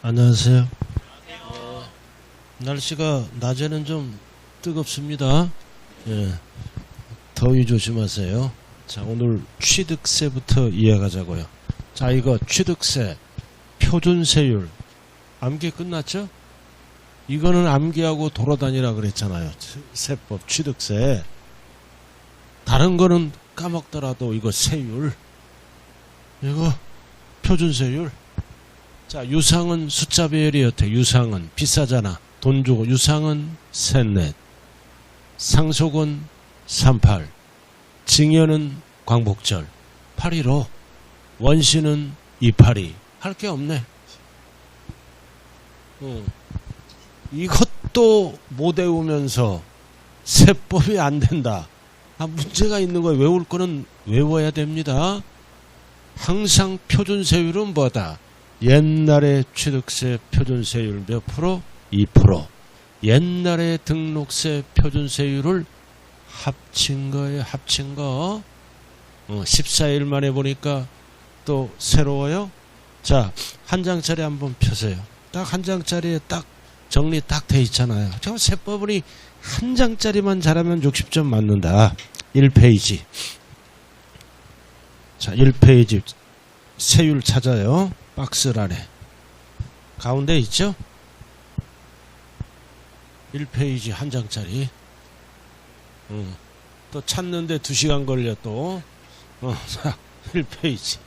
안녕하세요. 날씨가 낮에는 좀 뜨겁습니다. 예, 더위 조심하세요. 자, 오늘 취득세부터 이해가자고요. 자, 이거 취득세 표준세율 암기 끝났죠? 이거는 암기하고 돌아다니라 그랬잖아요. 세법 취득세. 다른 거는 까먹더라도 이거 세율, 이거 표준세율. 자, 유상은 숫자 배열이 어때? 유상은 비싸잖아. 돈 주고. 유상은 셋넷, 상속은 38, 징여는 광복절 815, 원시는 282. 할 게 없네. 이것도 못 외우면서 세법이 안 된다. 문제가 있는 거예요. 외울 거는 외워야 됩니다. 항상 표준세율은 뭐다? 옛날에 취득세 표준세율 몇 프로? 2%. 옛날에 등록세 표준세율을 합친 거예요. 합친 거. 14일 만에 보니까 또 새로워요. 자, 한 장짜리 한번 펴세요. 딱 한 장짜리에 딱 정리 딱 돼 있잖아요. 저 세법이 한 장짜리만 잘하면 60점 맞는다. 1페이지. 자, 1페이지 세율 찾아요. 박스 안에 가운데 있죠? 1페이지 한 장짜리. 또 찾는데 2시간 걸려 또. 자, 1페이지.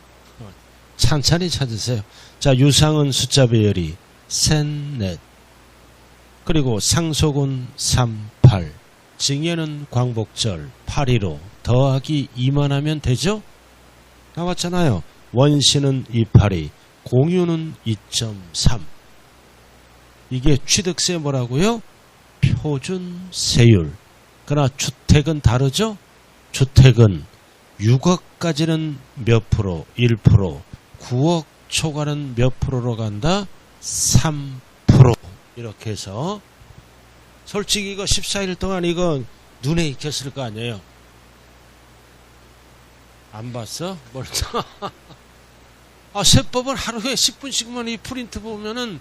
찬찬히 찾으세요. 자, 유상은 숫자 배열이 셋넷, 그리고 상속은 38, 징여는 광복절 815, 더하기 2만 하면 되죠? 나왔잖아요. 원시는 282, 공유는 2.3. 이게 취득세 뭐라고요? 표준세율. 그러나 주택은 다르죠? 주택은 6억까지는 몇 프로? 1%. 9억 초과는 몇 프로로 간다? 3%. 이렇게 해서 솔직히 이거 14일 동안 이거 눈에 익혔을 거 아니에요? 안 봤어? 뭘 세법은 하루에 10분씩만 이 프린트 보면은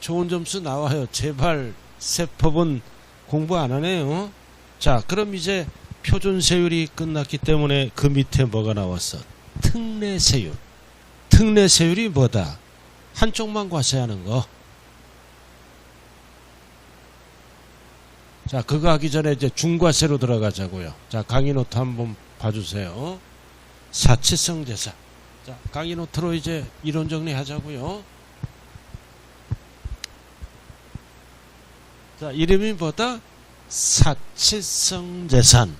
좋은 점수 나와요. 제발 세법은 공부 안 하네요. 자, 그럼 이제 표준세율이 끝났기 때문에 그 밑에 뭐가 나왔어? 특례세율. 특례세율이 뭐다? 한쪽만 과세하는 거. 자, 그거 하기 전에 이제 중과세로 들어가자고요. 자, 강의 노트 한번 봐주세요. 사치성 재산. 자, 강의 노트로 이제 이론 정리하자고요. 자, 이름이 뭐다? 사치성 재산.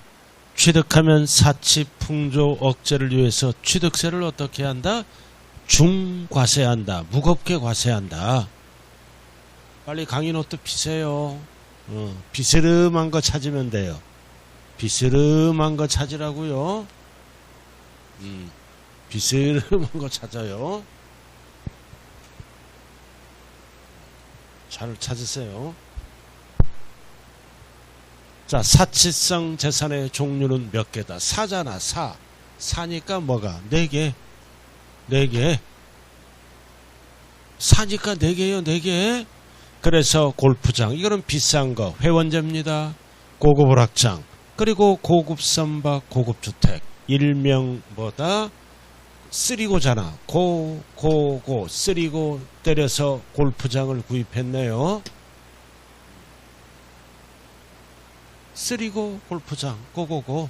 취득하면 사치 풍조 억제를 위해서 취득세를 어떻게 한다? 중과세한다. 무겁게 과세한다. 빨리 강의 노트 피세요. 비스름한 거 찾으면 돼요. 비스름한 거 찾으라고요. 비스름한 거 찾아요. 잘 찾으세요. 자, 사치성 재산의 종류는 몇 개다? 4잖아. 4. 4니까 뭐가? 4개. 4개. 4니까 4개요. 4개. 그래서 골프장. 이거는 비싼 거. 회원제입니다. 고급 오락장. 그리고 고급 선박, 고급 주택. 일명 뭐다? 쓰리고잖아. 쓰리고 때려서 골프장을 구입했네요. 쓰리고 골프장, 고고고.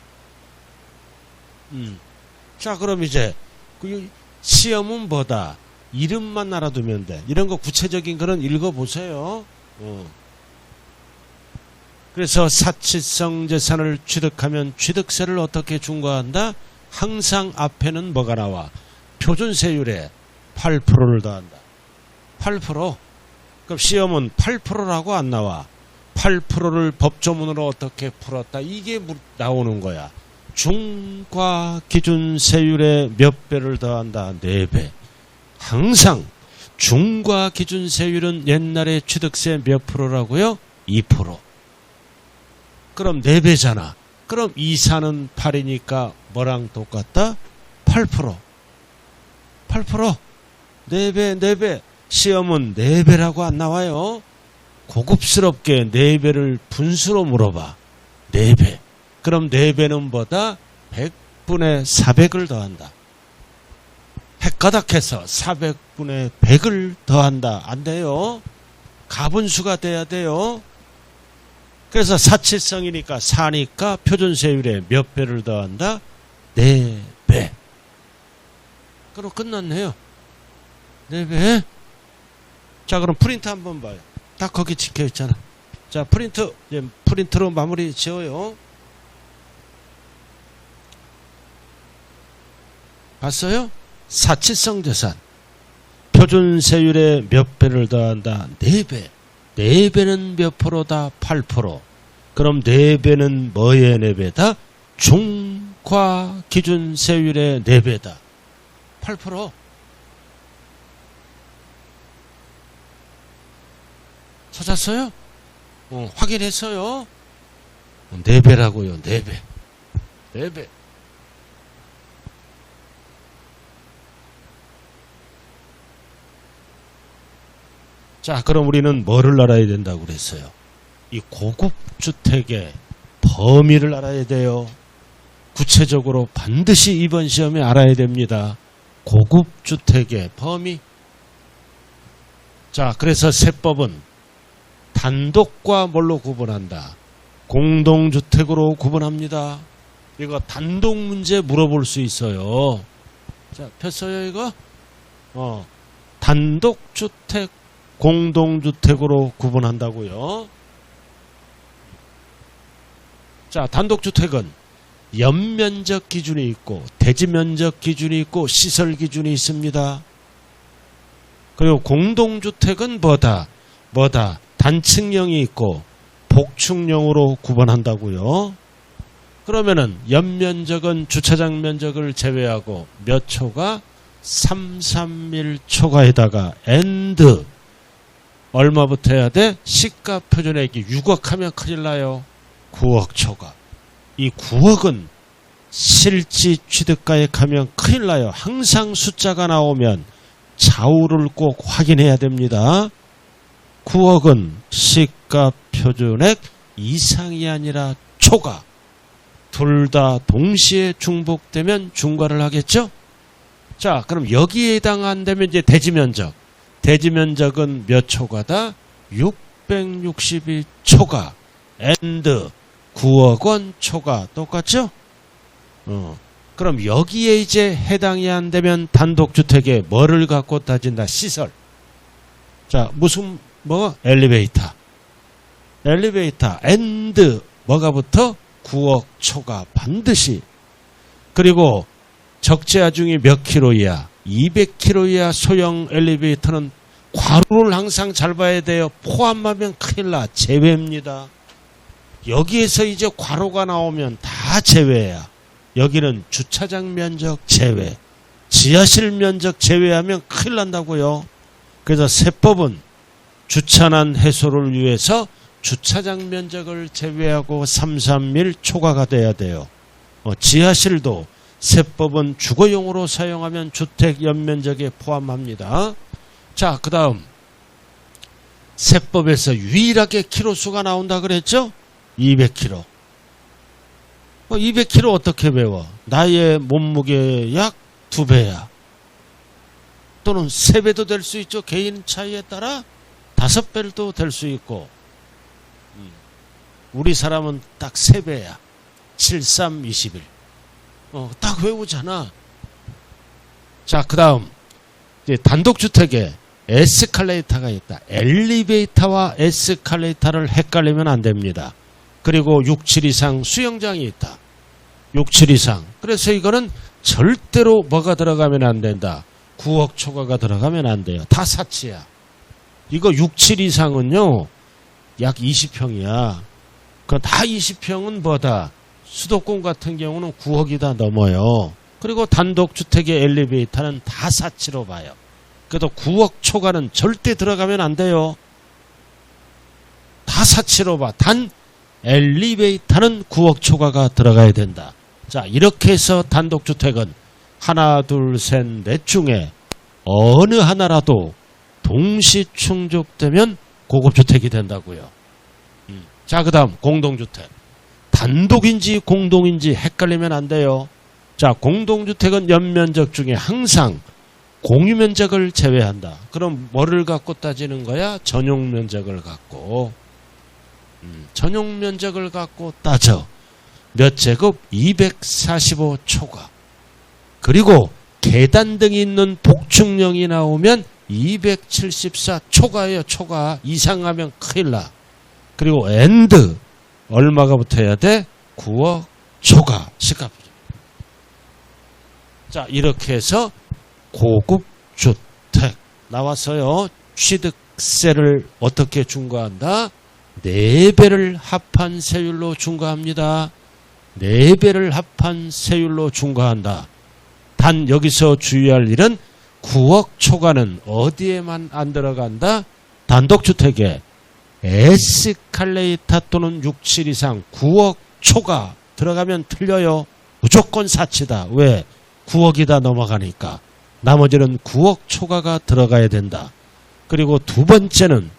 자, 그럼 이제 그 시험은 뭐다? 이름만 알아두면 돼. 이런 거 구체적인 거는 읽어보세요. 그래서 사치성 재산을 취득하면 취득세를 어떻게 중과한다? 항상 앞에는 뭐가 나와? 표준세율에 8%를 더한다. 8%. 그럼 시험은 8%라고 안 나와. 8%를 법조문으로 어떻게 풀었다. 이게 나오는 거야. 중과 기준세율에 몇 배를 더한다? 4배. 항상 중과 기준세율은 옛날에 취득세 몇 프로라고요? 2%. 그럼 4배잖아. 그럼 2, 4는 8이니까 뭐랑 똑같다? 8%. 8%. 4배, 4배. 시험은 4배라고 안 나와요. 고급스럽게 4배를 분수로 물어봐. 4배. 그럼 4배는 뭐다? 100분의 400을 더한다. 헷가닥해서 400분의 100을 더한다. 안 돼요. 가분수가 돼야 돼요. 그래서 사치성이니까 4니까 표준세율에 몇 배를 더한다? 4배. 그럼 끝났네요. 4배. 자, 그럼 프린트 한번 봐요. 딱 거기 찍혀 있잖아. 자, 프린트. 이제 프린트로 마무리 지어요. 봤어요? 사치성 재산. 표준세율에 몇 배를 더한다? 4배. 4배는 몇 프로다? 8%. 그럼 4배는 뭐의 4배다? 중과기준세율의 4배다. 8%. 찾았어요? 확인했어요? 4배라고요. 4배. 4배. 자, 그럼 우리는 뭐를 알아야 된다고 그랬어요? 이 고급주택의 범위를 알아야 돼요. 구체적으로 반드시 이번 시험에 알아야 됩니다. 고급주택의 범위. 자, 그래서 세법은 단독과 뭘로 구분한다? 공동주택으로 구분합니다. 이거 단독 문제 물어볼 수 있어요. 자, 폈어요 이거? 단독주택, 공동주택으로 구분한다고요. 자, 단독주택은 연면적 기준이 있고 대지면적 기준이 있고 시설 기준이 있습니다. 그리고 공동주택은 뭐다? 단층형이 있고 복층형으로 구분한다고요. 그러면은 연면적은 주차장 면적을 제외하고 몇 초가? 331초가에다가 and 얼마부터 해야 돼? 시가 표준액이 6억 하면 큰일 나요. 9억 초과. 이 9억은 실지 취득가액 하면 큰일 나요. 항상 숫자가 나오면 좌우를 꼭 확인해야 됩니다. 9억은 시가 표준액 이상이 아니라 초과. 둘 다 동시에 중복되면 중과를 하겠죠? 자, 그럼 여기에 해당 안 되면 이제 대지면적. 대지면적은 몇 초가다? 662초가. and 9억 원 초과. 똑같죠? 그럼 여기에 이제 해당이 안 되면 단독주택에 뭐를 갖고 따진다? 시설. 자, 무슨, 엘리베이터. 엘리베이터. and 뭐가 붙어? 9억 초과. 반드시. 그리고 적재하 중에 몇 킬로 이하? 200km 이하 소형 엘리베이터는 괄호를 항상 잘 봐야 돼요. 포함하면 큰일 나. 제외입니다. 여기에서 이제 괄호가 나오면 다 제외야. 여기는 주차장 면적 제외. 지하실 면적 제외하면 큰일 난다고요. 그래서 세법은 주차난 해소를 위해서 주차장 면적을 제외하고 331 초과가 돼야 돼요. 지하실도 세법은 주거용으로 사용하면 주택 연면적에 포함합니다. 자, 그 다음 세법에서 유일하게 키로수가 나온다 그랬죠? 200kg. 200kg 어떻게 배워? 나의 몸무게 약 2배야. 또는 3배도 될 수 있죠. 개인 차이에 따라 5배도 될 수 있고. 우리 사람은 딱 3배야. 7, 3, 21. 딱 외우잖아. 자, 그 다음 단독주택에 에스컬레이터가 있다. 엘리베이터와 에스컬레이터를 헷갈리면 안 됩니다. 그리고 6, 7 이상 수영장이 있다. 6, 7 이상. 그래서 이거는 절대로 뭐가 들어가면 안 된다. 9억 초과가 들어가면 안 돼요. 다 사치야. 이거 6, 7 이상은요. 약 20평이야. 그 다 20평은 뭐다? 수도권 같은 경우는 9억이 다 넘어요. 그리고 단독주택의 엘리베이터는 다 사치로 봐요. 그래도 9억 초과는 절대 들어가면 안 돼요. 다 사치로 봐. 단 엘리베이터는 9억 초과가 들어가야 된다. 자, 이렇게 해서 단독주택은 하나, 둘, 셋, 넷 중에 어느 하나라도 동시 충족되면 고급주택이 된다고요. 자, 그 다음 공동주택. 단독인지 공동인지 헷갈리면 안 돼요. 자, 공동주택은 연면적 중에 항상 공유면적을 제외한다. 그럼 뭐를 갖고 따지는 거야? 전용면적을 갖고. 전용면적을 갖고 따져. 몇 제곱? 245초가. 그리고 계단 등이 있는 복층형이 나오면 274초가예요. 초가. 이상하면 큰일 나. 그리고 엔드 얼마가 붙어야 돼? 9억 초과 시가. 자, 이렇게 해서 고급 주택 나왔어요. 취득세를 어떻게 중과한다? 4배를 합한 세율로 중과합니다. 4배를 합한 세율로 중과한다. 단 여기서 주의할 일은 9억 초과는 어디에만 안 들어간다? 단독주택에 에스컬레이터 또는 67 이상 9억 초과 들어가면 틀려요. 무조건 사치다. 왜? 9억이 다 넘어가니까. 나머지는 9억 초과가 들어가야 된다. 그리고 두 번째는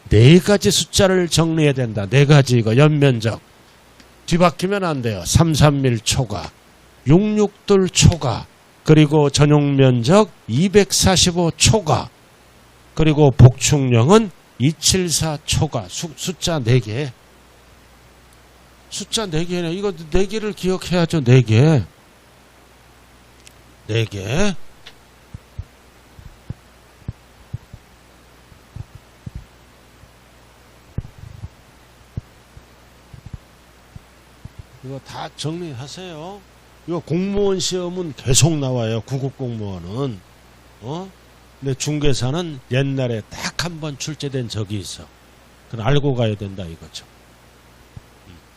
4가지 숫자를 정리해야 된다. 4가지 이거 연면적. 뒤바뀌면 안 돼요. 331 초과, 662 초과, 그리고 전용면적 245 초과, 그리고 복층형은 274 초과. 숫자 4개. 숫자 4개네. 이거 4개를 기억해야죠. 4개. 4개. 이거 다 정리하세요. 이거 공무원 시험은 계속 나와요. 구급 공무원은. 근데 중개사는 옛날에 딱 한 번 출제된 적이 있어. 그건 알고 가야 된다 이거죠.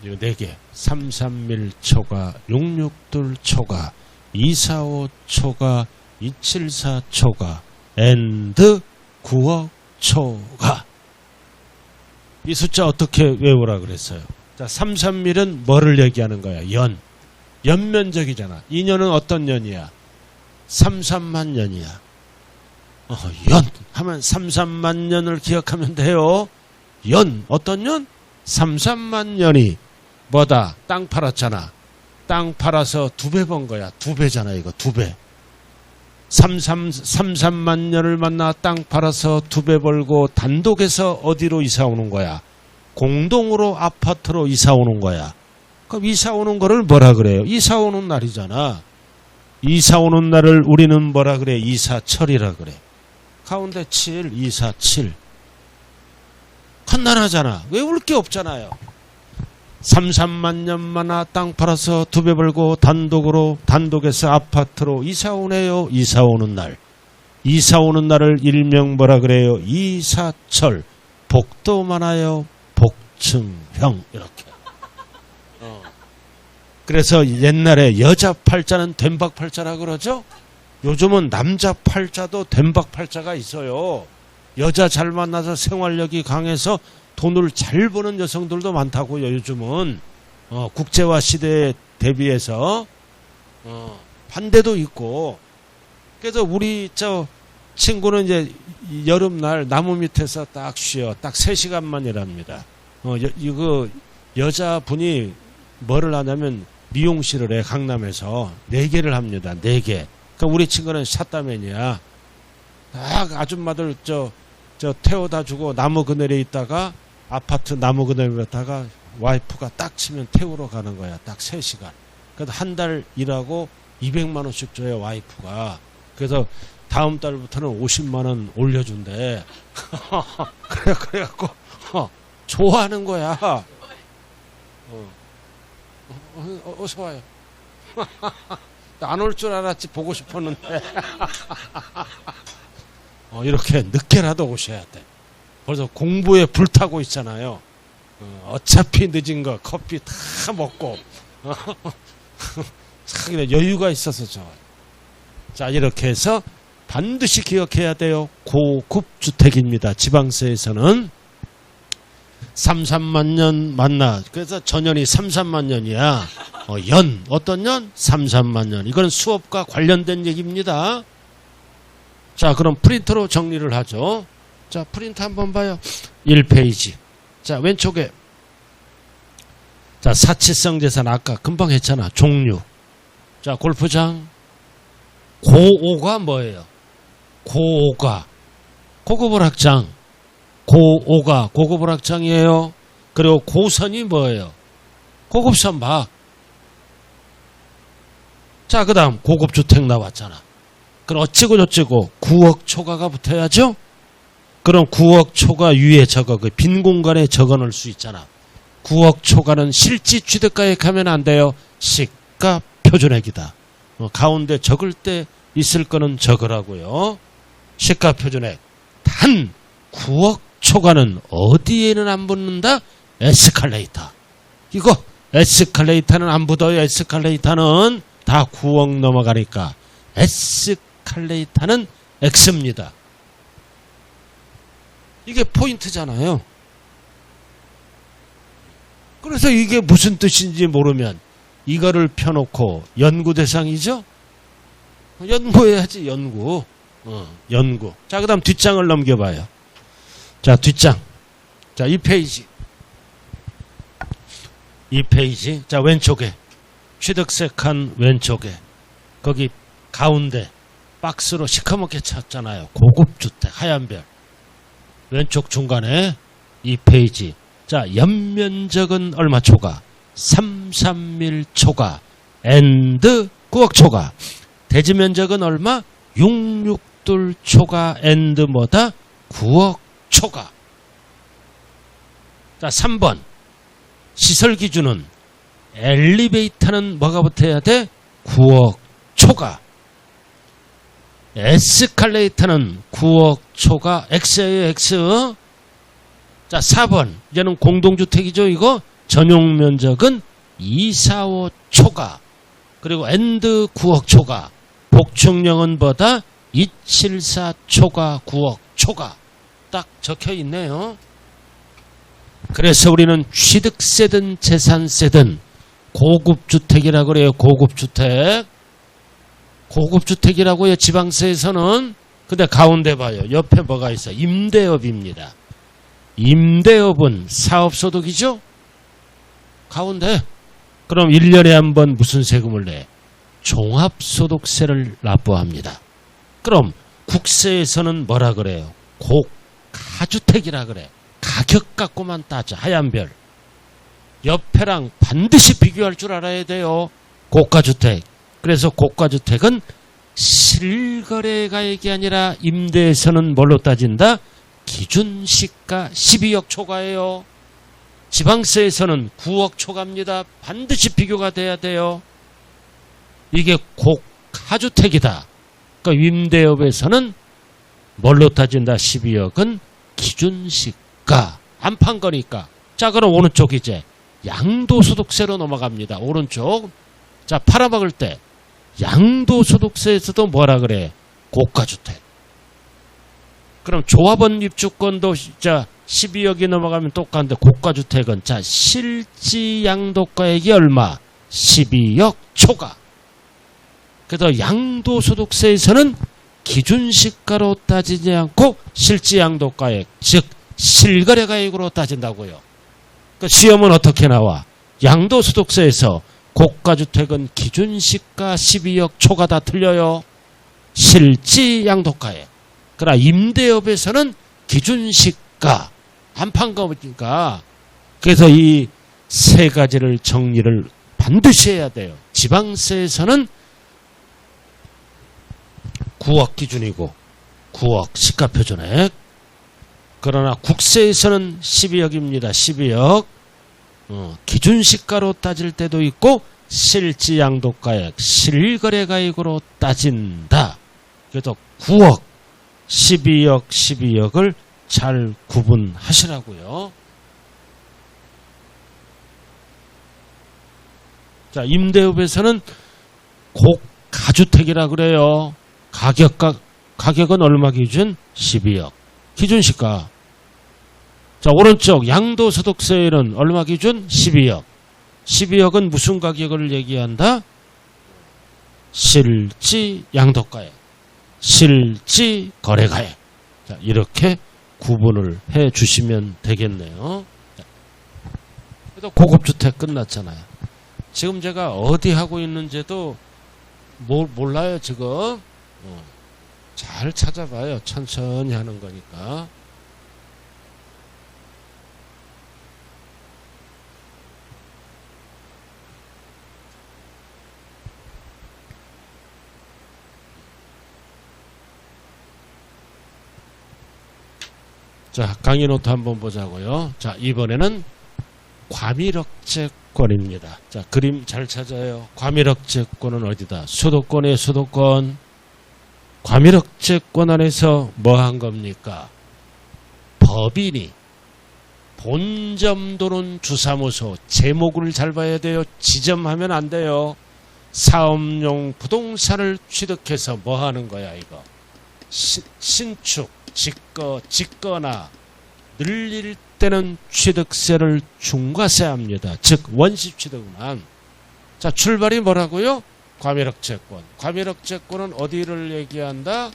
이거 4개. 331 초과, 662 초과, 245 초과, 274 초과, 엔드 9억 초과. 이 숫자 어떻게 외우라 그랬어요? 자, 331은 뭐를 얘기하는 거야? 연면적이잖아. 이 년은 어떤 년이야? 33만 년이야. 연 하면 33만 년을 기억하면 돼요. 연 어떤 년? 33만 년이 뭐다? 땅 팔았잖아. 땅 팔아서 2배 번 거야. 2배잖아 이거 2배. 33만 년을 만나 땅 팔아서 2배 벌고 단독에서 어디로 이사 오는 거야? 공동으로 아파트로 이사 오는 거야. 그럼 이사 오는 거를 뭐라 그래요? 이사 오는 날이잖아. 이사 오는 날을 우리는 뭐라 그래? 이사철이라 그래. 가운데 7, 247. 간단하잖아. 외울 게 없잖아요. 33만 년 만나 땅 팔아서 2배 벌고 단독에서 아파트로 이사 오네요. 이사 오는 날. 이사 오는 날을 일명 뭐라 그래요? 이사철. 복도 많아요. 복층형. 이렇게. 그래서 옛날에 여자 팔자는 된박 팔자라 그러죠? 요즘은 남자 팔자도 된박 팔자가 있어요. 여자 잘 만나서 생활력이 강해서 돈을 잘 버는 여성들도 많다고요. 요즘은 국제화 시대에 대비해서 반대도 있고. 그래서 우리 저 친구는 이제 여름날 나무 밑에서 딱 쉬어. 딱 3시간만 일합니다. 이거 여자분이 뭐를 하냐면 미용실을 해. 강남에서 4개를 합니다. 4개. 그러니까 우리 친구는 샷다맨이야. 딱 아줌마들 저 태워다 주고 나무 그늘에 있다가 아파트 나무 그늘에 있다가 와이프가 딱 치면 태우러 가는 거야. 딱 3시간. 그래서 한 달 일하고 200만 원씩 줘요. 와이프가. 그래서 다음 달부터는 50만 원 올려준대. 그래갖고 좋아하는 거야. 어서 와요. 안 올 줄 알았지. 보고 싶었는데. 이렇게 늦게라도 오셔야 돼. 벌써 공부에 불타고 있잖아요. 어차피 늦은 거 커피 다 먹고 참 여유가 있어서 좋아요. 자, 이렇게 해서 반드시 기억해야 돼요. 고급 주택입니다. 지방세에서는 33만 년 만나. 그래서 전년이 33만 년이야. 연 어떤 년? 33만 년. 이건 수업과 관련된 얘기입니다. 자, 그럼 프린터로 정리를 하죠. 자, 프린트 한번 봐요. 1페이지. 자, 왼쪽에. 자, 사치성 재산 아까 금방 했잖아. 종류. 자, 골프장. 고5가 뭐예요? 고5가 고급 오락장. 고5가 고급 오락장이에요. 그리고 고선이 뭐예요? 고급 선박. 자, 그 다음 고급 주택 나왔잖아. 그럼 어찌고 저찌고 9억 초과가 붙어야죠? 그럼 9억 초과 위에 적어, 그 빈 공간에 적어 놓을 수 있잖아. 9억 초과는 실지 취득가액 하면 안 돼요. 시가 표준액이다. 가운데 적을 때 있을 거는 적으라고요. 시가 표준액. 단 9억 초과는 어디에는 안 붙는다? 에스컬레이터. 이거 에스컬레이터는 안 붙어요. 에스컬레이터는 다 9억 넘어가니까 에스컬레이터는 X입니다. 이게 포인트잖아요. 그래서 이게 무슨 뜻인지 모르면 이거를 펴놓고 연구 대상이죠? 연구해야지, 연구. 연구. 자, 그 다음 뒷장을 넘겨봐요. 자, 뒷장. 자, 2페이지. 2페이지. 자, 왼쪽에. 취득세칸 왼쪽에. 거기 가운데 박스로 시커멓게 찼잖아요. 고급주택, 하얀별. 왼쪽 중간에 2페이지. 자, 연면적은 얼마 초과? 331 초과. 엔드 9억 초과. 대지면적은 얼마? 662 초과. 엔드 뭐다? 9억 초과. 자, 3번. 시설 기준은 엘리베이터는 뭐가 붙어야 돼? 9억 초과. 에스컬레이터는 9억 초과. X예요, X. 자, 4번. 이제는 공동주택이죠, 이거. 전용 면적은 245 초과. 그리고 엔드 9억 초과. 복층령은 뭐다? 274 초과, 9억 초과. 딱 적혀 있네요. 그래서 우리는 취득세든 재산세든 고급주택이라고 그래요. 고급주택. 고급주택이라고 해요. 지방세에서는. 근데 가운데 봐요. 옆에 뭐가 있어? 임대업입니다. 임대업은 사업소득이죠? 가운데. 그럼 1년에 한 번 무슨 세금을 내? 종합소득세를 납부합니다. 그럼 국세에서는 뭐라 그래요? 고가주택이라 그래. 가격 갖고만 따져. 하얀별. 옆에랑 반드시 비교할 줄 알아야 돼요. 고가주택. 그래서 고가주택은 실거래가액이 아니라 임대에서는 뭘로 따진다? 기준시가 12억 초과예요. 지방세에서는 9억 초과입니다. 반드시 비교가 돼야 돼요. 이게 고가주택이다. 그러니까 임대업에서는 뭘로 따진다? 12억은 기준시가. 안 판 거니까. 자, 그럼 오른쪽 이제 양도소득세로 넘어갑니다. 오른쪽. 자, 팔아먹을 때 양도소득세에서도 뭐라 그래? 고가주택. 그럼 조합원 입주권도 자 12억이 넘어가면 똑같은데 고가주택은 자 실지 양도가액이 얼마? 12억 초과. 그래서 양도소득세에서는 기준시가로 따지지 않고 실지 양도가액, 즉 실거래가액으로 따진다고요. 그 시험은 어떻게 나와? 양도소득세에서 고가주택은 기준시가 12억 초과 다 틀려요. 실지 양도가액. 그러나 임대업에서는 기준시가 안 판 거니까. 그래서 이 세 가지를 정리를 반드시 해야 돼요. 지방세에서는 9억 기준이고 9억 시가표준액. 그러나 국세에서는 12억입니다. 12억. 기준시가로 따질 때도 있고 실지 양도가액, 실거래가액으로 따진다. 그래서 9억, 12억, 12억을 잘 구분하시라고요. 자, 임대업에서는 고가주택이라 그래요. 가격은 얼마 기준? 12억. 기준시가. 자, 오른쪽 양도소득세에는 얼마 기준? 12억. 12억은 무슨 가격을 얘기한다? 실지 양도가액, 실지 거래가액. 자, 이렇게 구분을 해 주시면 되겠네요. 그래도 고급주택 끝났잖아요. 지금 제가 어디 하고 있는지도 몰라요 지금. 잘 찾아봐요. 천천히 하는 거니까. 자, 강의 노트 한번 보자고요. 자, 이번에는 과밀억제권입니다. 자, 그림 잘 찾아요. 과밀억제권은 어디다? 수도권의 수도권. 과밀억제권 안에서 뭐 한 겁니까? 법인이 본점도론 주사무소, 제목을 잘 봐야 돼요. 지점하면 안 돼요. 사업용 부동산을 취득해서 뭐 하는 거야 이거? 신축, 짓거나 늘릴 때는 취득세를 중과세합니다. 즉 원시 취득만. 자, 출발이 뭐라고요? 과밀억제권. 과밀억제권은 어디를 얘기한다?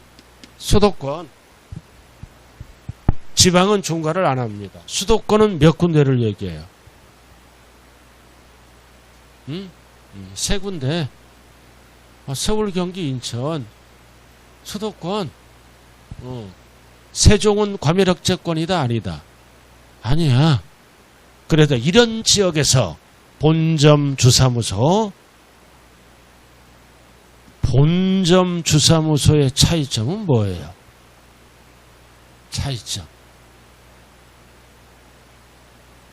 수도권. 지방은 중과를 안 합니다. 수도권은 몇 군데를 얘기해요? 세 군데. 서울, 경기, 인천. 수도권. 세종은 과밀억제권이다 아니다? 아니야. 그래도 이런 지역에서 본점 주사무소, 본점 주사무소의 차이점은 뭐예요? 차이점.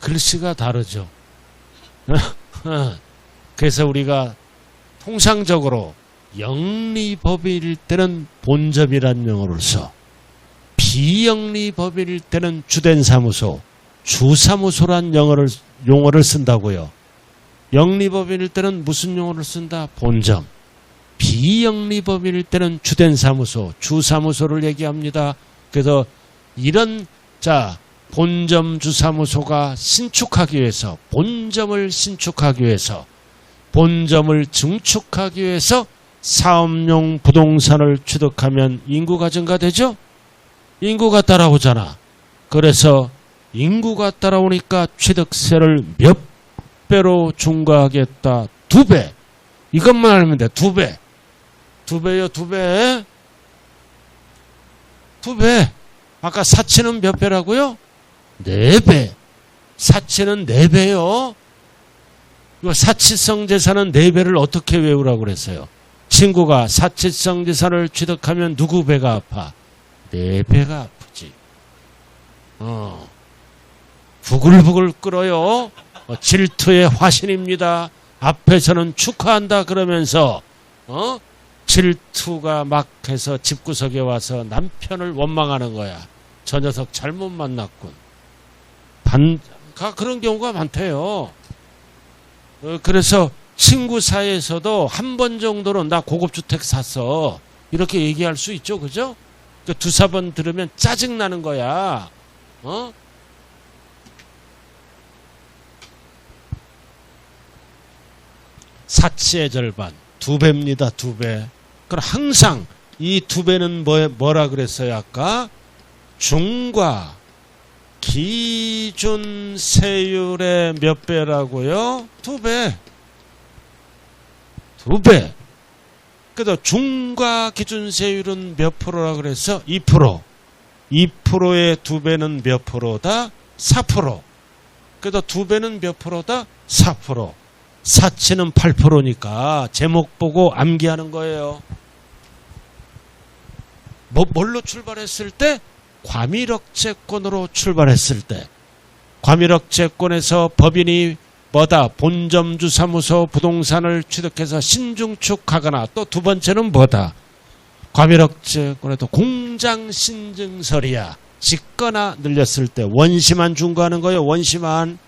글씨가 다르죠. 그래서 우리가 통상적으로 영리법인일 때는 본점이라는 용어를 써. 비영리법인일 때는 주된 사무소, 주사무소란 용어를 쓴다고요. 영리법인일 때는 무슨 용어를 쓴다? 본점. 비영리법인일 때는 주된 사무소, 주사무소를 얘기합니다. 그래서 이런 본점 주사무소가 신축하기 위해서, 본점을 신축하기 위해서, 본점을 증축하기 위해서 사업용 부동산을 취득하면 인구가 증가되죠? 인구가 따라오잖아. 그래서 인구가 따라오니까 취득세를 몇 배로 중과하겠다. 2배. 이것만 알면 돼. 2배. 2배요, 2배. 2배. 아까 사치는 몇 배라고요? 4배. 사치는 4배요. 이거 사치성 재산은 4배를 어떻게 외우라고 그랬어요? 친구가 사치성 재산을 취득하면 누구 배가 아파? 4배가 아프지. 부글부글 끓어요. 질투의 화신입니다. 앞에서는 축하한다 그러면서 질투가 막 해서 집구석에 와서 남편을 원망하는 거야. 저 녀석 잘못 만났군. 그런 경우가 많대요. 그래서 친구 사이에서도 한 번 정도는 나 고급주택 샀어 이렇게 얘기할 수 있죠. 그죠? 두세 번 들으면 짜증나는 거야. 사치의 절반 2배입니다. 2배. 그럼 항상 이 2배는 뭐라 그랬어요? 아까 중과 기준 세율의 몇 배라고요? 2배. 2배. 그래도 중과 기준 세율은 몇 프로라 그랬어? 2%. 2%의 2배는 몇 프로다? 4%. 그래도 2배는 몇 프로다? 4%. 사치는 8%니까 제목 보고 암기하는 거예요. 뭘로 출발했을 때? 과밀억제권으로 출발했을 때. 과밀억제권에서 법인이 뭐다? 본점주 사무소 부동산을 취득해서 신중축하거나 또 두 번째는 뭐다? 과밀억제권에도 공장 신증설이야. 짓거나 늘렸을 때 원시만 중과하는 거예요. 원시만.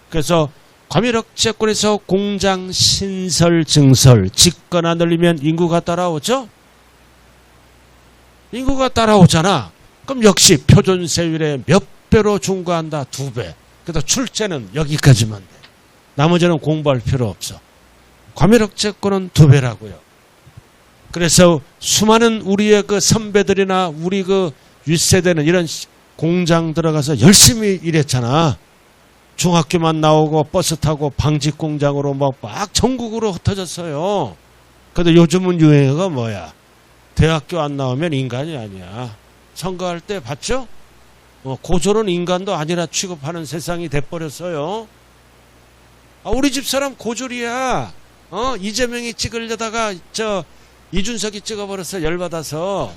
그래서 과밀억제권에서 공장 신설 증설 짓거나 늘리면 인구가 따라오죠? 인구가 따라오잖아. 그럼 역시 표준세율의 몇 배로 중과한다? 2배. 그래서 출제는 여기까지만 돼. 나머지는 공부할 필요 없어. 과밀억제권은 2배라고요. 그래서 수많은 우리의 그 선배들이나 우리 그 윗세대는 이런 공장 들어가서 열심히 일했잖아. 중학교만 나오고 버스 타고 방직 공장으로 막 전국으로 흩어졌어요. 근데 요즘은 유행어가 뭐야? 대학교 안 나오면 인간이 아니야. 선거할 때 봤죠? 고졸은 인간도 아니라 취급하는 세상이 돼버렸어요. 우리 집 사람 고졸이야. 이재명이 찍으려다가 이준석이 찍어버려서 열받아서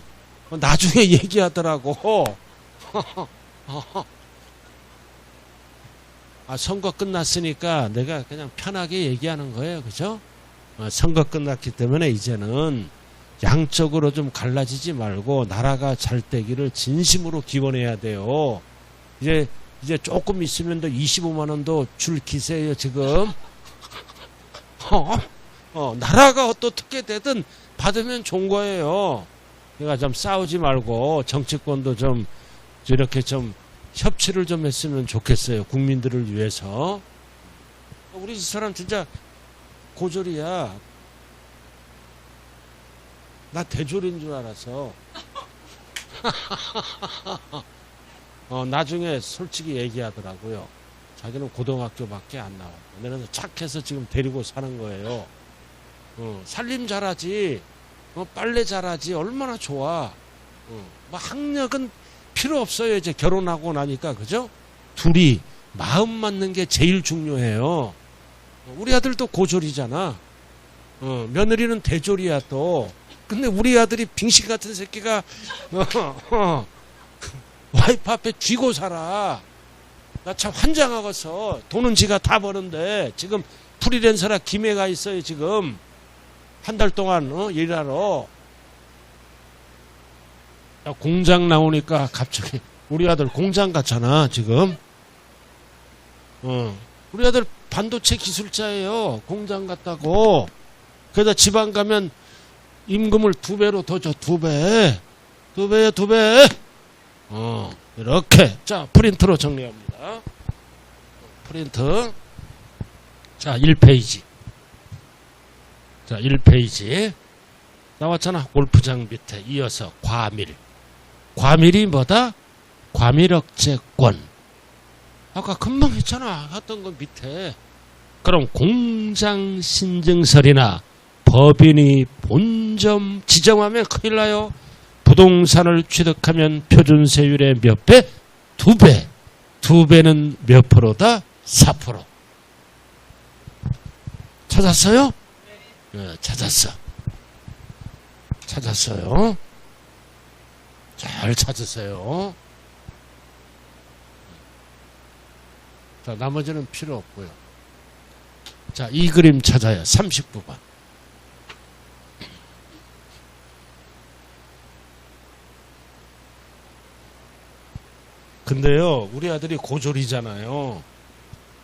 나중에 얘기하더라고. 선거 끝났으니까 내가 그냥 편하게 얘기하는 거예요. 그죠? 선거 끝났기 때문에 이제는 양쪽으로 좀 갈라지지 말고 나라가 잘 되기를 진심으로 기원해야 돼요. 이제 조금 있으면 더 25만 원도 줄 기세예요, 지금. 나라가 어떻게 되든 받으면 좋은 거예요. 그러니까 좀 싸우지 말고 정치권도 좀 이렇게 좀 협치를 좀 했으면 좋겠어요. 국민들을 위해서. 우리 사람 진짜 고졸이야. 나 대졸인 줄 알았어. 나중에 솔직히 얘기하더라고요. 자기는 고등학교밖에 안 나와. 내는 착해서 지금 데리고 사는 거예요. 살림 잘하지. 빨래 잘하지. 얼마나 좋아. 학력은 필요 없어요. 이제 결혼하고 나니까. 그죠? 둘이 마음 맞는 게 제일 중요해요. 우리 아들도 고졸이잖아. 며느리는 대졸이야 또. 근데 우리 아들이 빙신 같은 새끼가 와이프 앞에 쥐고 살아. 나 참 환장하겠어. 돈은 지가 다 버는데 지금 프리랜서라 김해가 있어요. 지금 한 달 동안 일하러. 공장 나오니까 갑자기 우리 아들 공장 갔잖아 지금. 우리 아들 반도체 기술자예요. 공장 갔다고. 그러다 지방 가면 임금을 2배로 더 줘. 2배. 2배에 2배. 이렇게. 자, 프린트로 정리합니다. 프린트. 자, 1페이지. 자, 1페이지. 나왔잖아. 골프장 밑에 이어서 과밀. 과밀이 뭐다? 과밀억제권. 아까 금방 했잖아. 했던 거 밑에. 그럼 공장 신증설이나 법인이 본점 지정하면 큰일 나요. 부동산을 취득하면 표준세율의 몇 배? 2배. 2배는 몇 프로다? 4%. 찾았어요? 네, 찾았어. 찾았어요. 잘 찾으세요. 자, 나머지는 필요 없고요. 자, 이 그림 찾아요. 39번. 근데요, 우리 아들이 고졸이잖아요.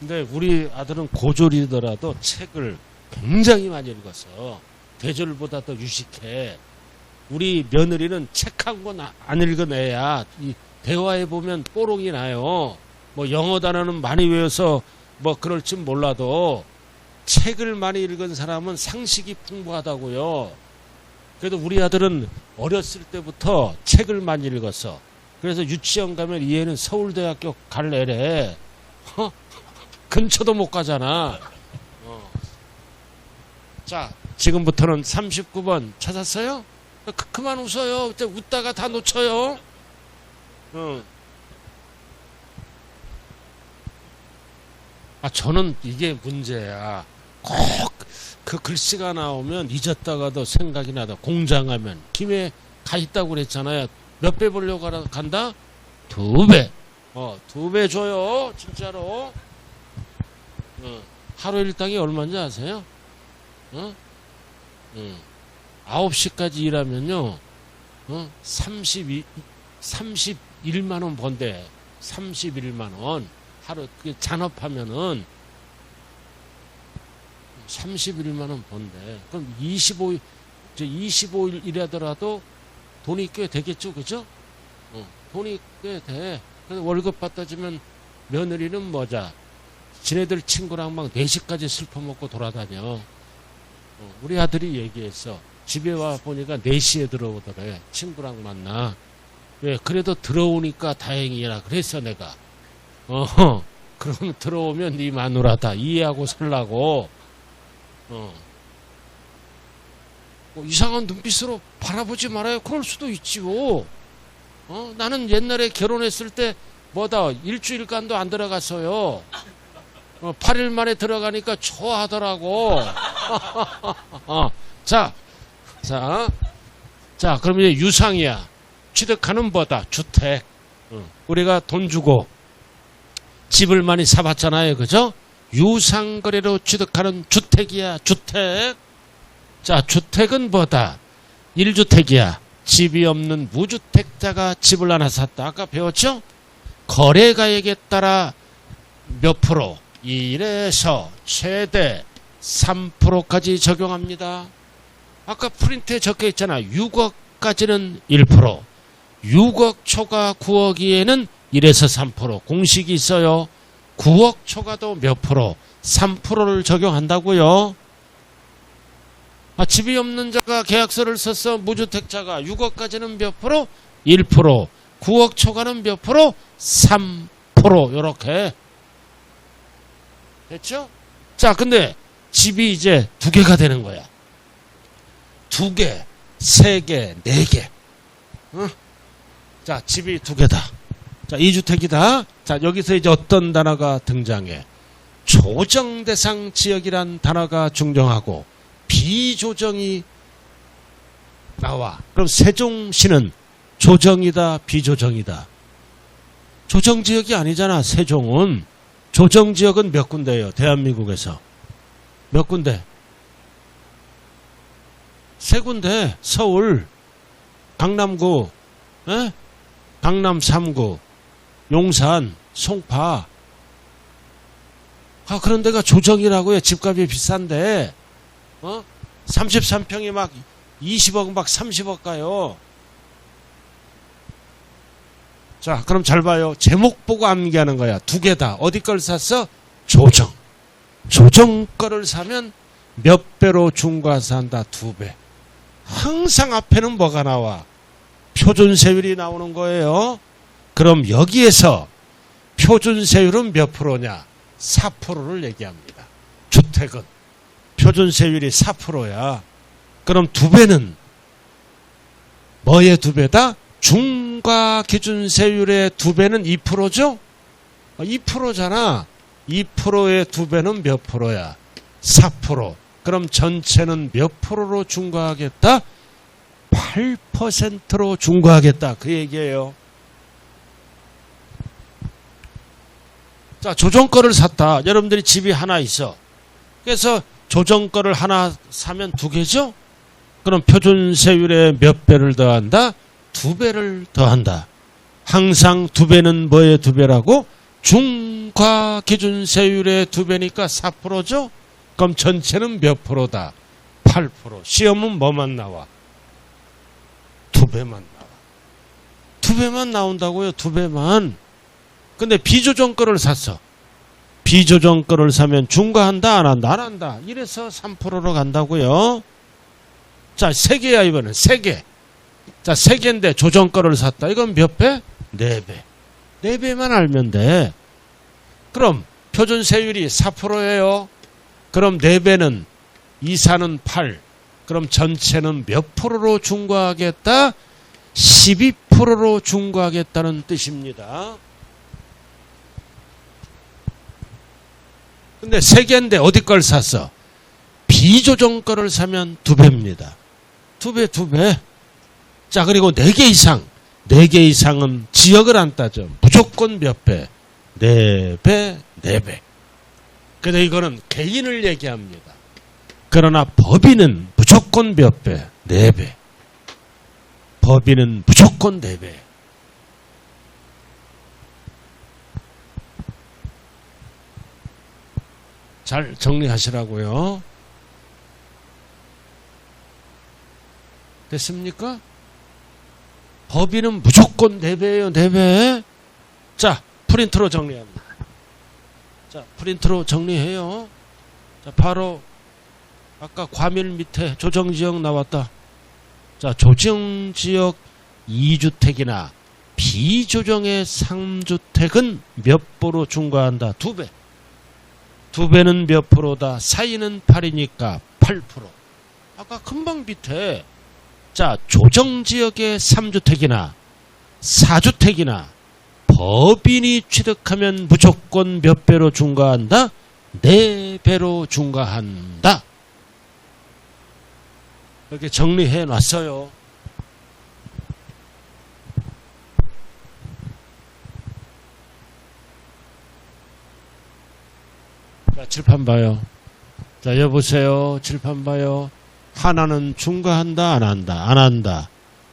근데 우리 아들은 고졸이더라도 책을 굉장히 많이 읽었어. 대졸보다 더 유식해. 우리 며느리는 책 한 권 안 읽어내야 이 대화해 보면 뽀록이 나요. 뭐 영어 단어는 많이 외워서 뭐 그럴지 몰라도 책을 많이 읽은 사람은 상식이 풍부하다고요. 그래도 우리 아들은 어렸을 때부터 책을 많이 읽었어. 그래서 유치원 가면 얘는 서울대학교 갈래래. 근처도 못 가잖아. 자, 지금부터는 39번 찾았어요? 그만 웃어요. 웃다가 다 놓쳐요. 저는 이게 문제야. 꼭 그 글씨가 나오면 잊었다가도 생각이 나다. 공장하면 김에 가 있다고 그랬잖아요. 몇 배 벌려고 간다? 2배. 2배 줘요. 진짜로. 하루 일당이 얼마인지 아세요? 9시까지 일하면요. 31만 원 번대. 31만 원. 하루 그게 잔업하면은 31만 원 번대. 그럼 25일 일하더라도 돈이 꽤 되겠죠, 그죠? 돈이 꽤 돼. 그래서 월급 받다 주면 며느리는 뭐자? 지네들 친구랑 막 4시까지 슬퍼 먹고 돌아다녀. 우리 아들이 얘기했어. 집에 와 보니까 4시에 들어오더래. 친구랑 만나. 왜 그래도 들어오니까 다행이라 그랬어 내가. 그러면 들어오면 네 마누라다 이해하고 살라고. 뭐 이상한 눈빛으로 바라보지 말아요. 그럴 수도 있지요. 나는 옛날에 결혼했을 때 뭐다 일주일간도 안 들어갔어요. 8일 만에 들어가니까 좋아하더라고. 자, 그럼 이제 유상이야. 취득하는 뭐다? 주택. 우리가 돈 주고 집을 많이 사봤잖아요. 그죠? 유상거래로 취득하는 주택이야. 주택. 자, 주택은 뭐다? 1주택이야. 집이 없는 무주택자가 집을 하나 샀다. 아까 배웠죠? 거래가액에 따라 몇 프로? 1에서 최대 3%까지 적용합니다. 아까 프린트에 적혀 있잖아. 6억까지는 1%. 6억 초과 9억이에는 1에서 3% 공식이 있어요. 9억 초과도 몇 프로? 3%를 적용한다고요. 집이 없는 자가 계약서를 썼어. 무주택자가 6억까지는 몇 프로? 1%. 9억 초과는 몇 프로? 3%. 요렇게. 됐죠? 자, 근데 집이 이제 2개가 되는 거야. 2개, 3개, 4개. 자, 집이 2개다. 자, 2주택이다. 자, 여기서 이제 어떤 단어가 등장해? 조정대상 지역이란 단어가 중정하고 비조정이 나와. 그럼 세종시는 조정이다, 비조정이다? 조정지역이 아니잖아, 세종은. 조정지역은 몇 군데예요, 대한민국에서? 몇 군데? 3군데. 서울, 강남구, 강남 3구, 용산, 송파. 그런 데가 조정이라고요. 집값이 비싼데. 33평이 막 20억 막 30억 가요. 자, 그럼 잘 봐요. 제목 보고 암기하는 거야. 2개다. 어디 걸 샀어? 조정. 조정 거를 사면 몇 배로 중과산다? 2배. 항상 앞에는 뭐가 나와? 표준세율이 나오는 거예요. 그럼 여기에서 표준세율은 몇 프로냐? 4%를 얘기합니다. 주택은 표준세율이 4%야. 그럼 2배는 뭐의 2배다? 중과기준세율의 2배는 2%죠? 2%잖아. 2%의 2배는 몇 프로야? 4%. 그럼 전체는 몇 프로로 중과하겠다? 8%로 중과하겠다. 그 얘기예요. 자, 조정거를 샀다. 여러분들이 집이 하나 있어. 그래서 조정거를 하나 사면 2개죠? 그럼 표준세율에 몇 배를 더한다? 2배를 더한다. 항상 2배는 뭐의 2배라고? 중과기준세율의 2배니까 4%죠? 그럼 전체는 몇 프로다? 8%. 시험은 뭐만 나와? 2배만 나와. 2배만 나온다고요. 2배만. 근데 비조정거를 샀어. 비조정거를 사면 중과한다 안 한다? 안 한다. 이래서 3%로 간다고요. 자, 3개야 이번엔. 3개. 자, 3개인데 조정거를 샀다. 이건 몇 배? 4배. 4배만 알면 돼. 그럼 표준세율이 4%예요. 그럼 4배는 2, 4는 8. 그럼 전체는 몇 프로로 중과하겠다? 12%로 중과하겠다는 뜻입니다. 근데 3개인데 어디 걸 샀어? 비조정 거를 사면 2배입니다. 2배. 자, 그리고 4개 이상. 4개 이상은 지역을 안 따져. 무조건 몇 배? 4배, 4배. 근데 이거는 개인을 얘기합니다. 그러나 법인은 무조건 몇 배? 4배. 법인은 무조건 4배. 잘 정리하시라고요. 됐습니까? 법인은 무조건 4배예요. 4배. 자, 프린트로 정리합니다. 자, 프린트로 정리해요. 자, 바로 아까 과밀 밑에 조정지역 나왔다. 자, 조정지역 2주택이나 비조정의 상주택은 몇 보로 중과한다? 2배. 2배는 몇 프로다? 사이는 8이니까 8%. 아까 금방 밑에 자 조정지역의 3주택이나 4주택이나 법인이 취득하면 무조건 몇 배로 중과한다? 4배로 중과한다. 이렇게 정리해 놨어요. 자, 칠판 봐요. 자, 여보세요. 칠판 봐요. 하나는 중과한다, 안 한다, 안 한다.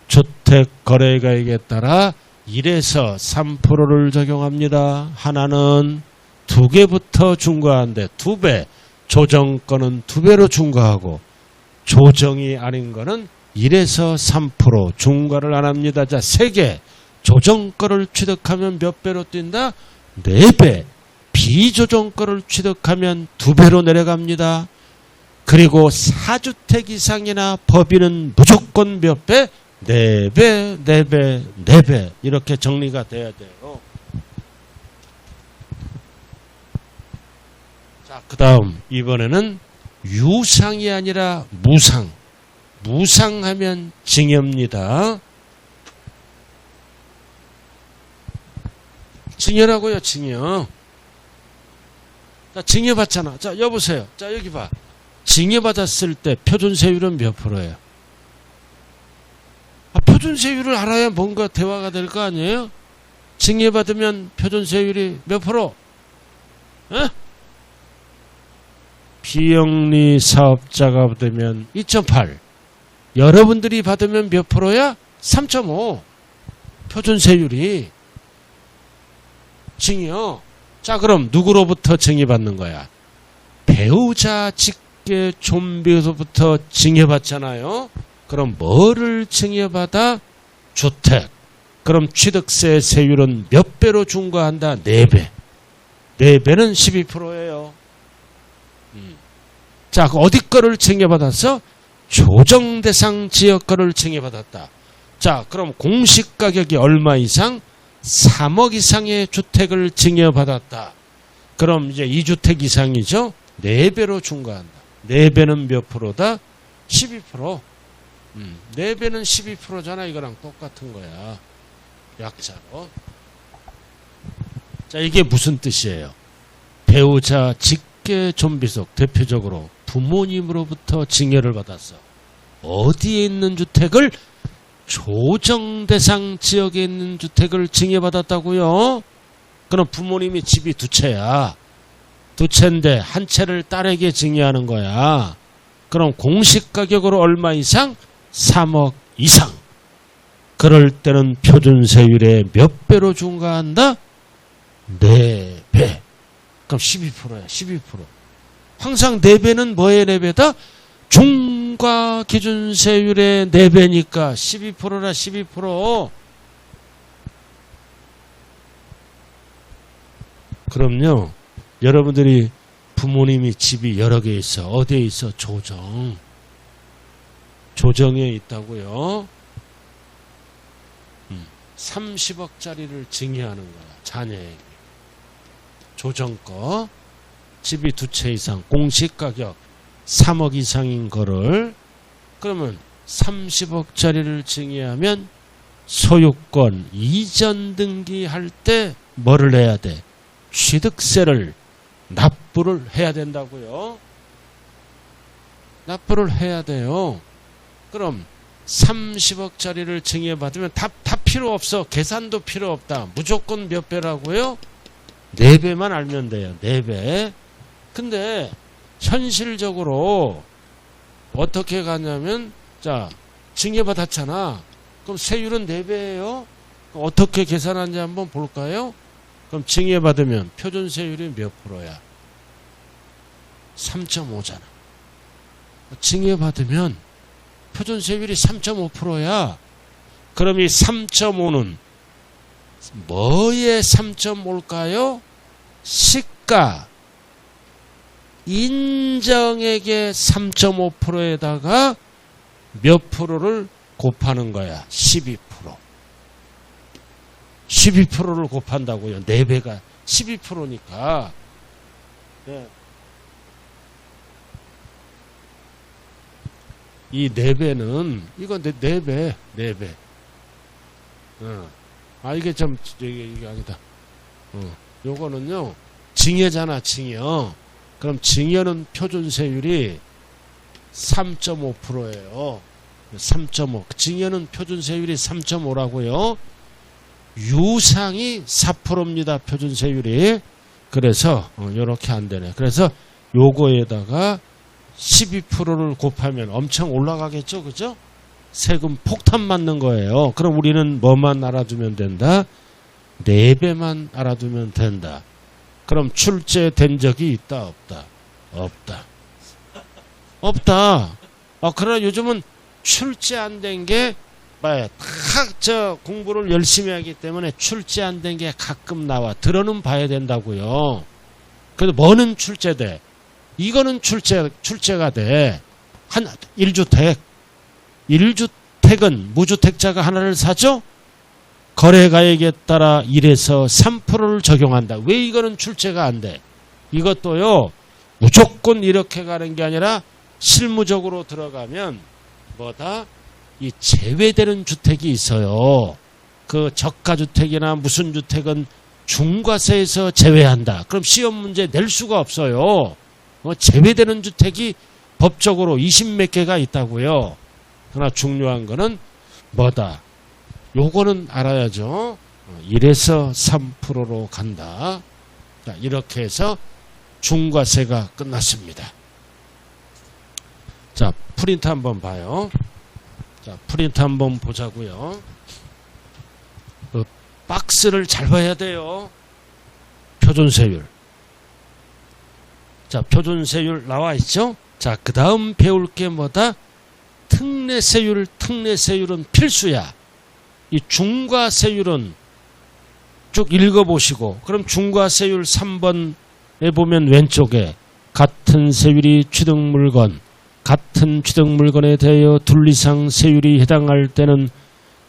주택거래가액에 따라 1에서 3%를 적용합니다. 하나는 2개부터 중과한데 2배, 조정권은 2배로 중과하고 조정이 아닌 거는 1에서 3% 중과를 안 합니다. 자, 3개, 조정권을 취득하면 몇 배로 뛴다? 4배. 비조정권을 취득하면 2배로 내려갑니다. 그리고 4주택 이상이나 법인은 무조건 몇 배? 4배, 4배, 4배. 이렇게 정리가 돼야 돼요. 자, 그 다음 이번에는 유상이 아니라 무상. 무상하면 징여입니다. 징여라고요, 징여. 자, 징여받잖아. 자, 여보세요. 자, 여기 봐. 징여받았을 때 표준세율은 몇 프로예요? 표준세율을 알아야 뭔가 대화가 될 거 아니에요? 징여받으면 표준세율이 몇 프로? 에? 비영리 사업자가 받으면 2.8. 여러분들이 받으면 몇 프로야? 3.5. 표준세율이. 징여. 자, 그럼 누구로부터 징여받는 거야? 배우자 직계 좀비로부터 징여받잖아요. 그럼 뭐를 징여받아? 주택. 그럼 취득세 세율은 몇 배로 중과한다? 4배. 4배는 12%예요. 자, 어디 거를 징여받았어? 조정대상 지역 거를 징여받았다. 자, 그럼 공시가격이 얼마 이상? 3억 이상의 주택을 징여받았다. 그럼 이제 2주택 이상이죠? 4배로 중과한다. 4배는 몇 프로다? 12%. 4배는 12%잖아. 이거랑 똑같은 거야. 약자로. 자, 이게 무슨 뜻이에요? 배우자 직계 좀비속 대표적으로 부모님으로부터 징여를 받았어. 어디에 있는 주택을? 조정대상 지역에 있는 주택을 징여받았다고요? 그럼 부모님이 집이 2채야. 2채인데 한 채를 딸에게 징여하는 거야. 그럼 공시가격으로 얼마 이상? 3억 이상. 그럴 때는 표준세율에 몇 배로 중과한다? 4배. 그럼 12%야. 12%. 항상 4배는 뭐의 4배다? 중과 기준세율의 4배니까 12%라 12%. 그럼요. 여러분들이 부모님이 집이 여러 개 있어. 어디에 있어? 조정. 조정에 있다고요. 30억짜리를 징여하는 거야. 자녀에게. 조정거. 집이 2채 이상. 공시가격 3억 이상인 거를. 그러면 30억짜리를 징여하면 소유권 이전 등기할 때 뭐를 해야 돼? 취득세를 납부를 해야 된다고요. 납부를 해야 돼요. 그럼 30억짜리를 징여받으면 다 필요 없어. 계산도 필요 없다. 무조건 몇 배라고요? 4배만 알면 돼요. 4배. 근데 현실적으로 어떻게 가냐면, 자, 징여받았잖아. 그럼 세율은 4배예요. 어떻게 계산하는지 한번 볼까요? 그럼 징여받으면 표준세율이 몇 프로야? 3.5잖아. 징여받으면 표준세율이 3.5%야. 그럼 이 3.5는 뭐의 3.5일까요? 시가 인정액의 3.5%에다가 몇 프로를 곱하는 거야? 12%. 12%를 곱한다고요. 4배가 12%니까. 네. 이 4배는, 이거 4배. 이게 좀, 이게 아니다. 요거는요, 징여잖아, 징여. 그럼 징여는 표준세율이 3.5%예요. 3.5. 징여는 표준세율이 3.5라고요. 유상이 4%입니다. 표준세율이. 그래서 요렇게 안 되네. 그래서 요거에다가 12%를 곱하면 엄청 올라가겠죠. 그죠? 세금 폭탄 맞는 거예요. 그럼 우리는 뭐만 알아두면 된다? 4배만 알아두면 된다. 그럼 출제된 적이 있다 없다? 없다. 그러나 요즘은 출제 안 된 게 공부를 열심히 하기 때문에 출제 안 된 게 가끔 나와. 들어는 봐야 된다고요. 그래도 뭐는 출제돼? 이거는 출제가 돼. 1주택은 무주택자가 하나를 사죠? 거래가액에 따라 1에서 3%를 적용한다. 왜 이거는 출제가 안 돼? 이것도요, 무조건 이렇게 가는 게 아니라 실무적으로 들어가면 이 제외되는 주택이 있어요. 그 저가주택이나 무슨 주택은 중과세에서 제외한다. 그럼 시험 문제 낼 수가 없어요. 제외되는 주택이 법적으로 20몇 개가 있다고요. 그러나 중요한 거는 요거는 알아야죠. 1에서 3%로 간다. 자, 이렇게 해서 중과세가 끝났습니다. 자, 프린트 한번 봐요. 자, 프린트 한번 보자고요. 박스를 잘 봐야 돼요. 표준세율. 자, 표준세율 나와 있죠? 자, 그 다음 배울 게 특례세율. 특례세율은 필수야. 이 중과세율은 쭉 읽어보시고, 그럼 중과세율 3번에 보면 왼쪽에 같은 세율이 취득물건, 같은 취득물건에 대하여 둘 이상 세율이 해당할 때는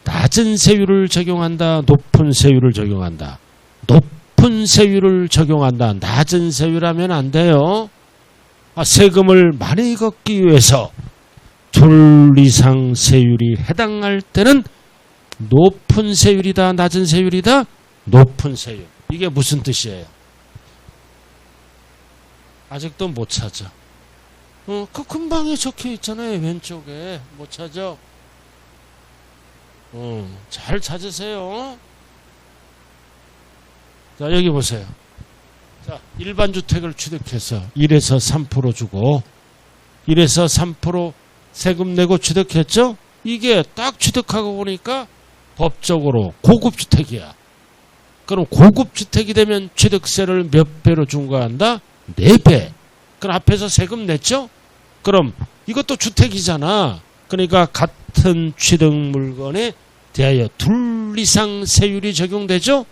낮은 세율을 적용한다, 높은 세율을 적용한다. 높은 세율을 적용한다. 낮은 세율하면 안 돼요. 세금을 많이 걷기 위해서 둘 이상 세율이 해당할 때는 높은 세율이다, 낮은 세율이다? 높은 세율. 이게 무슨 뜻이에요? 아직도 못 찾아. 그 금방에 적혀 있잖아요. 왼쪽에. 못 찾아. 잘 찾으세요. 자, 여기 보세요. 자, 일반 주택을 취득해서 1에서 3% 주고 1에서 3% 세금 내고 취득했죠? 이게 딱 취득하고 보니까 법적으로 고급주택이야. 그럼 고급주택이 되면 취득세를 몇 배로 중과한다? 4배. 그럼 앞에서 세금 냈죠? 그럼 이것도 주택이잖아. 그러니까 같은 취득 물건에 대하여 둘 이상 세율이 적용되죠?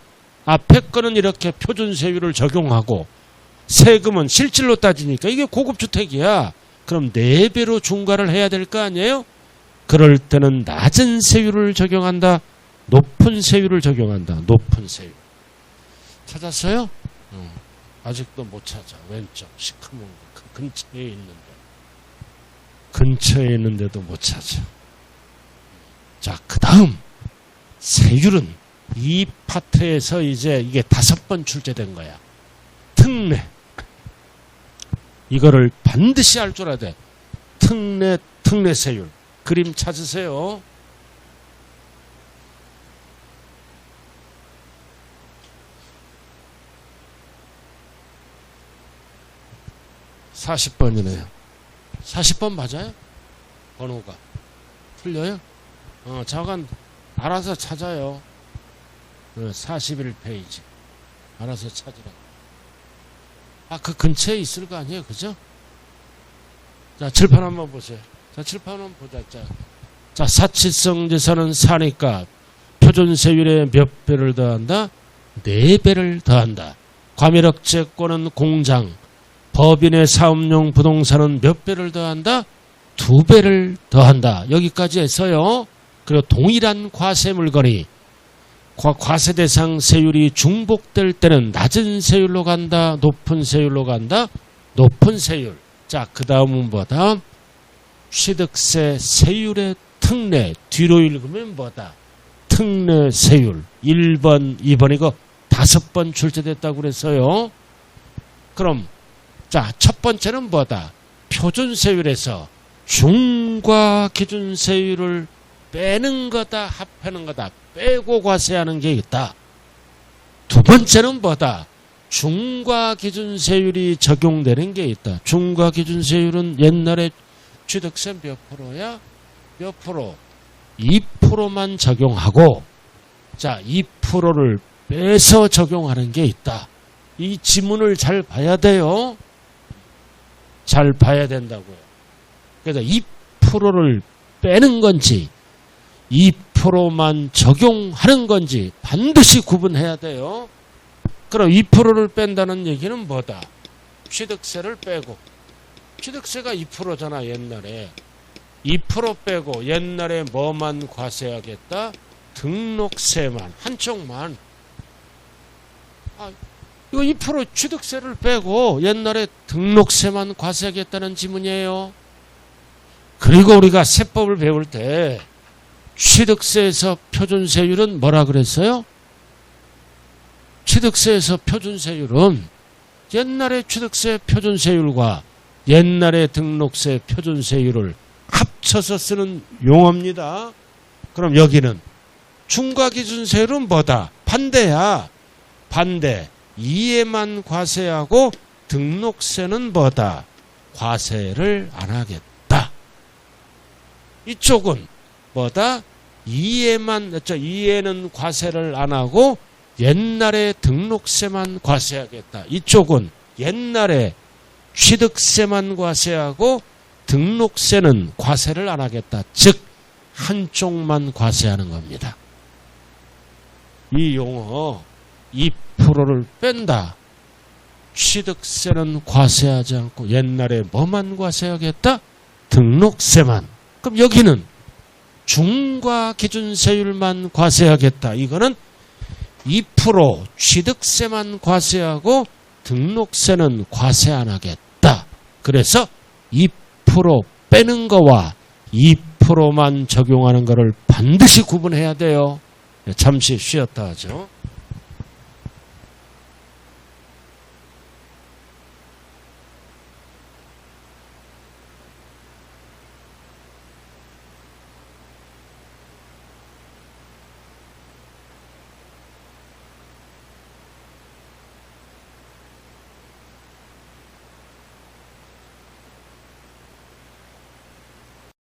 앞에 거는 이렇게 표준세율을 적용하고 세금은 실질로 따지니까 이게 고급주택이야. 그럼 4배로 중과를 해야 될 거 아니에요? 그럴 때는 낮은 세율을 적용한다. 높은 세율을 적용한다. 높은 세율. 찾았어요? 아직도 못 찾아. 왼쪽 시커먼 거 근처에 있는데. 근처에 있는데도 못 찾아. 자, 그 다음 세율은 이 파트에서 이제 이게 5번 출제된 거야. 특례. 이거를 반드시 알 줄 알아야 돼. 특례 세율. 그림 찾으세요. (40번이네요) 40번 맞아요? 번호가 틀려요? 잠깐 알아서 찾아요. 41페이지 알아서 찾으라. 그 근처에 있을 거 아니에요, 그죠? 자, 칠판 한번 보세요. 자, 칠판 한번 보자. 자, 사치성 재산은 사니까 표준세율에 몇 배를 더한다? 4배를 더한다. 과밀억제권은 공장, 법인의 사업용 부동산은 몇 배를 더한다? 2배를 더한다. 여기까지 했어요. 그리고 동일한 과세 물건이 과세 대상 세율이 중복될 때는 낮은 세율로 간다, 높은 세율로 간다, 높은 세율. 자, 그 다음은 뭐다? 취득세 세율의 특례. 뒤로 읽으면 뭐다? 특례 세율. 1번, 2번 이거 5번 출제됐다고 그랬어요. 그럼 자, 첫 번째는 뭐다? 표준세율에서 중과 기준세율을 빼는 거다, 합하는 거다, 빼고 과세하는 게 있다. 두 번째는 뭐다? 중과 기준세율이 적용되는 게 있다. 중과 기준세율은 옛날에 취득세 몇 프로야? 몇 프로? 2%만 적용하고, 자, 2%를 빼서 적용하는 게 있다. 이 지문을 잘 봐야 돼요. 잘 봐야 된다고요. 그래서 2%를 빼는 건지 2%만 적용하는 건지 반드시 구분해야 돼요. 그럼 2%를 뺀다는 얘기는 뭐다? 취득세를 빼고, 취득세가 2%잖아 옛날에. 2% 빼고 옛날에 뭐만 과세하겠다? 등록세만, 한쪽만. 이거 2% 취득세를 빼고 옛날에 등록세만 과세하겠다는 지문이에요. 그리고 우리가 세법을 배울 때 취득세에서 표준세율은 뭐라 그랬어요? 취득세에서 표준세율은 옛날에 취득세 표준세율과 옛날에 등록세 표준세율을 합쳐서 쓰는 용어입니다. 그럼 여기는 중과기준세율은 뭐다? 반대야. 반대. 이에만 과세하고 등록세는 뭐다? 과세를 안 하겠다. 이쪽은 뭐다? 이에는 과세를 안 하고 옛날에 등록세만 과세하겠다. 이쪽은 옛날에 취득세만 과세하고 등록세는 과세를 안 하겠다. 즉 한쪽만 과세하는 겁니다. 이 용어 2%를 뺀다. 취득세는 과세하지 않고 옛날에 뭐만 과세하겠다? 등록세만. 그럼 여기는 중과 기준세율만 과세하겠다. 이거는 2% 취득세만 과세하고 등록세는 과세 안 하겠다. 그래서 2% 빼는 거와 2%만 적용하는 거를 반드시 구분해야 돼요. 잠시 쉬었다 하죠.